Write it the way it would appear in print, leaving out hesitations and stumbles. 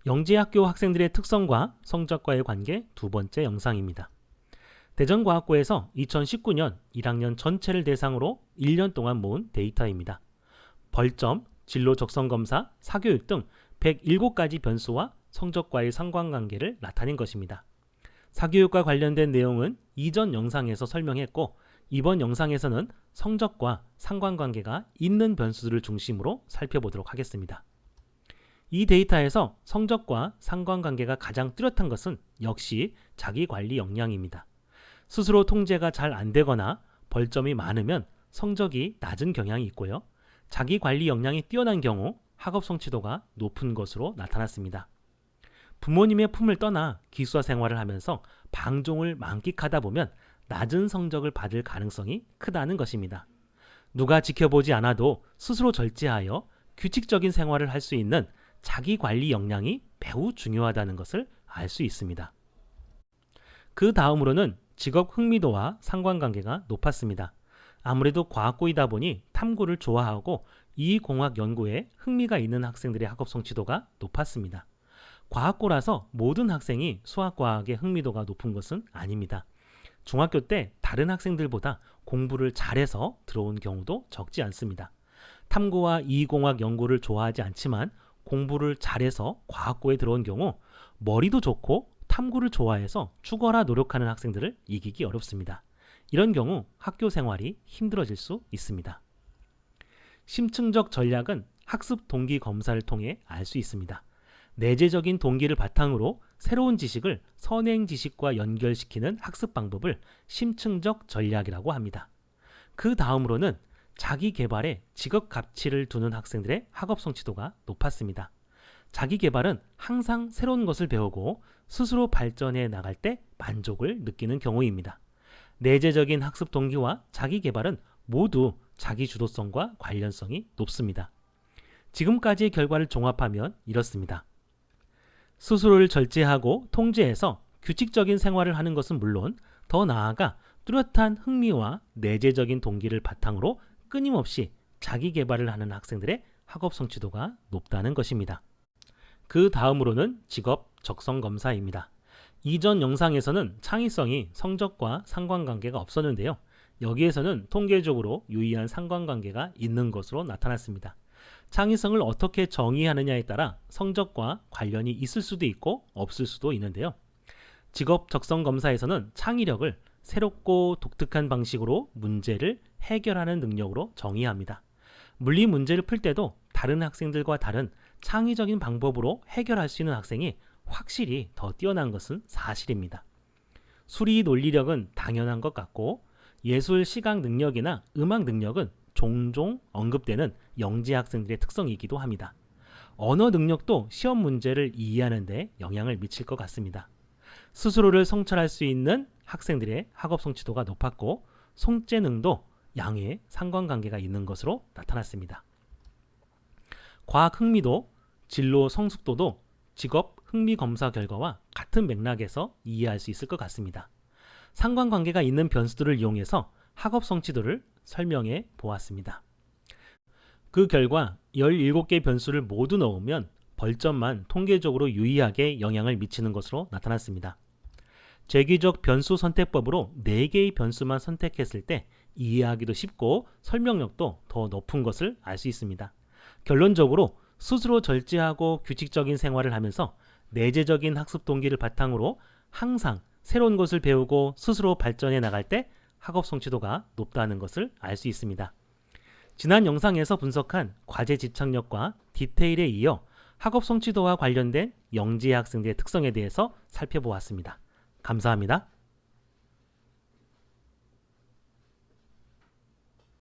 영재학교 학생들의 특성과 성적과의 관계 두 번째 영상입니다. 대전과학고에서 2019년 1학년 전체를 대상으로 1년 동안 모은 데이터입니다. 벌점, 진로 적성검사, 사교육 등 107가지 변수와 성적과의 상관관계를 나타낸 것입니다. 사교육과 관련된 내용은 이전 영상에서 설명했고, 이번 영상에서는 성적과 상관관계가 있는 변수들을 중심으로 살펴보도록 하겠습니다. 이 데이터에서 성적과 상관관계가 가장 뚜렷한 것은 역시 자기관리 역량입니다. 스스로 통제가 잘 안되거나 벌점이 많으면 성적이 낮은 경향이 있고요. 자기관리 역량이 뛰어난 경우 학업 성취도가 높은 것으로 나타났습니다. 부모님의 품을 떠나 기숙사 생활을 하면서 방종을 만끽하다 보면 낮은 성적을 받을 가능성이 크다는 것입니다. 누가 지켜보지 않아도 스스로 절제하여 규칙적인 생활을 할 수 있는 자기관리 역량이 매우 중요하다는 것을 알 수 있습니다. 그 다음으로는 직업 흥미도와 상관관계가 높았습니다. 아무래도 과학고이다 보니 탐구를 좋아하고 이공학 연구에 흥미가 있는 학생들의 학업 성취도가 높았습니다. 과학고라서 모든 학생이 수학과학에 흥미도가 높은 것은 아닙니다. 중학교 때 다른 학생들보다 공부를 잘해서 들어온 경우도 적지 않습니다. 탐구와 이공학 연구를 좋아하지 않지만 공부를 잘해서 과학고에 들어온 경우 머리도 좋고 탐구를 좋아해서 죽어라 노력하는 학생들을 이기기 어렵습니다. 이런 경우 학교 생활이 힘들어질 수 있습니다. 심층적 전략은 학습 동기 검사를 통해 알 수 있습니다. 내재적인 동기를 바탕으로 새로운 지식을 선행 지식과 연결시키는 학습 방법을 심층적 전략이라고 합니다. 그 다음으로는 자기 개발에 직업 가치를 두는 학생들의 학업 성취도가 높았습니다. 자기 개발은 항상 새로운 것을 배우고 스스로 발전해 나갈 때 만족을 느끼는 경우입니다. 내재적인 학습 동기와 자기 개발은 모두 자기 주도성과 관련성이 높습니다. 지금까지의 결과를 종합하면 이렇습니다. 스스로를 절제하고 통제해서 규칙적인 생활을 하는 것은 물론 더 나아가 뚜렷한 흥미와 내재적인 동기를 바탕으로 끊임없이 자기 개발을 하는 학생들의 학업 성취도가 높다는 것입니다. 그 다음으로는 직업 적성 검사입니다. 이전 영상에서는 창의성이 성적과 상관관계가 없었는데요. 여기에서는 통계적으로 유의한 상관관계가 있는 것으로 나타났습니다. 창의성을 어떻게 정의하느냐에 따라 성적과 관련이 있을 수도 있고 없을 수도 있는데요. 직업 적성 검사에서는 창의력을 새롭고 독특한 방식으로 문제를 해결하는 능력으로 정의합니다. 물리 문제를 풀 때도 다른 학생들과 다른 창의적인 방법으로 해결할 수 있는 학생이 확실히 더 뛰어난 것은 사실입니다. 수리 논리력은 당연한 것 같고 예술 시각 능력이나 음악 능력은 종종 언급되는 영재 학생들의 특성이기도 합니다. 언어 능력도 시험 문제를 이해하는 데 영향을 미칠 것 같습니다. 스스로를 성찰할 수 있는 학생들의 학업 성취도가 높았고 손재능도 양의 상관관계가 있는 것으로 나타났습니다. 과학 흥미도, 진로 성숙도도 직업 흥미 검사 결과와 같은 맥락에서 이해할 수 있을 것 같습니다. 상관관계가 있는 변수들을 이용해서 학업 성취도를 설명해 보았습니다. 그 결과 17개 변수를 모두 넣으면 벌점만 통계적으로 유의하게 영향을 미치는 것으로 나타났습니다. 재기적 변수 선택법으로 4개의 변수만 선택했을 때 이해하기도 쉽고 설명력도 더 높은 것을 알 수 있습니다. 결론적으로 스스로 절제하고 규칙적인 생활을 하면서 내재적인 학습 동기를 바탕으로 항상 새로운 것을 배우고 스스로 발전해 나갈 때 학업 성취도가 높다는 것을 알 수 있습니다. 지난 영상에서 분석한 과제 집착력과 디테일에 이어 학업 성취도와 관련된 영재 학생들의 특성에 대해서 살펴보았습니다. 감사합니다.